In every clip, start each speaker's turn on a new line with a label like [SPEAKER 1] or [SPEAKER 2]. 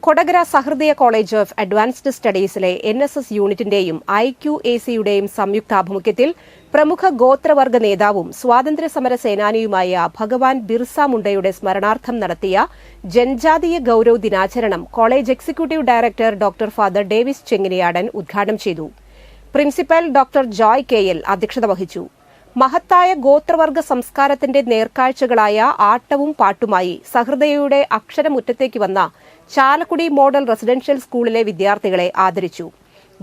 [SPEAKER 1] Kodakara Sahrudaya college of advanced സ്റ്റഡീസിലെ NSS യൂണിറ്റിന്റെയും IQACയുടെയും സംയുക്താഭിമുഖ്യത്തിൽ പ്രമുഖ ഗോത്രവർഗ നേതാവും സ്വാതന്ത്ര്യസമര സേനാനിയുമായ ഭഗവാൻ ബിർസ മുണ്ടയുടെ സ്മരണാർത്ഥം നടത്തിയ ജൻജാതീയ ഗൌരവ് ദിനാചരണം college executive director doctor father Davis Chenginiyadan ഉദ്ഘാടനം ചെയ്തു. പ്രിൻസിപ്പൽ ഡോക്ടർ ജോയ് KL അധ്യക്ഷത വഹിച്ചു. മഹത്തായ ഗോത്രവർഗ സംസ്കാരത്തിന്റെ നേർക്കാഴ്ചകളായ ആട്ടവും പാട്ടുമായി സഹൃദയയുടെ അക്ഷരമുറ്റത്തേക്ക് വന്ന ചാലക്കുടി മോഡൽ റെസിഡൻഷ്യൽ സ്കൂളിലെ വിദ്യാർത്ഥികളെ ആദരിച്ചു.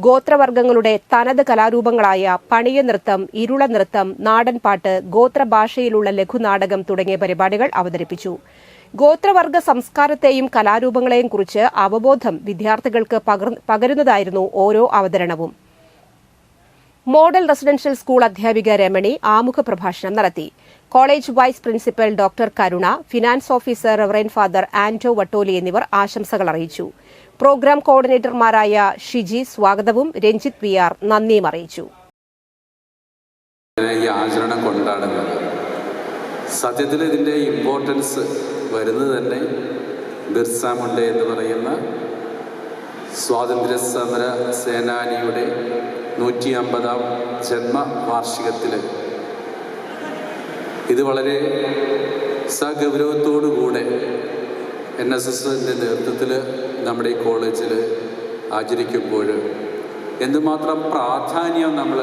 [SPEAKER 1] ഗോത്രവർഗങ്ങളുടെ തനത് കലാരൂപങ്ങളായ പണിയ നൃത്തം, ഇരുള നൃത്തം, നാടൻപാട്ട്, ഗോത്രഭാഷയിലുള്ള ലഘുനാടകം തുടങ്ങിയ പരിപാടികൾ അവതരിപ്പിച്ചു. ഗോത്രവർഗ സംസ്കാരത്തെയും കലാരൂപങ്ങളെയും കുറിച്ച് അവബോധം വിദ്യാർത്ഥികൾക്ക് പകരുന്നതായിരുന്നു ഓരോ അവതരണവും. മോഡൽ റെസിഡൻഷ്യൽ സ്കൂൾ അധ്യാപിക രമണി ആമുഖ പ്രഭാഷണം നടത്തി. College vice principal doctor Karuna, finance officer reverend father Anto Vattoli എന്നിവർ ആശംസകൾ അറിയിച്ചു. പ്രോഗ്രാം കോർഡിനേറ്റർമാരായ ഷിജി സ്വാഗതവും രഞ്ജിത്ത് PR നന്ദിയും അറിയിച്ചു.
[SPEAKER 2] ഈ ആചരണം കൊണ്ടാടുന്നത് സത്യത്തിൽ ഇതിൻ്റെ ഇമ്പോർട്ടൻസ് വരുന്നത് തന്നെ ബിർസ മുണ്ട എന്ന് പറയുന്ന സ്വാതന്ത്ര്യ സമര സേനാനിയുടെ 150ാം ജന്മവാർഷികത്തിൽ ഇത് വളരെ സഗൗരവത്തോടുകൂടെ NSSന്റെ നേതൃത്വത്തിൽ നമ്മുടെ ഈ കോളേജിൽ ആചരിക്കുമ്പോൾ എന്തുമാത്രം പ്രാധാന്യം നമ്മൾ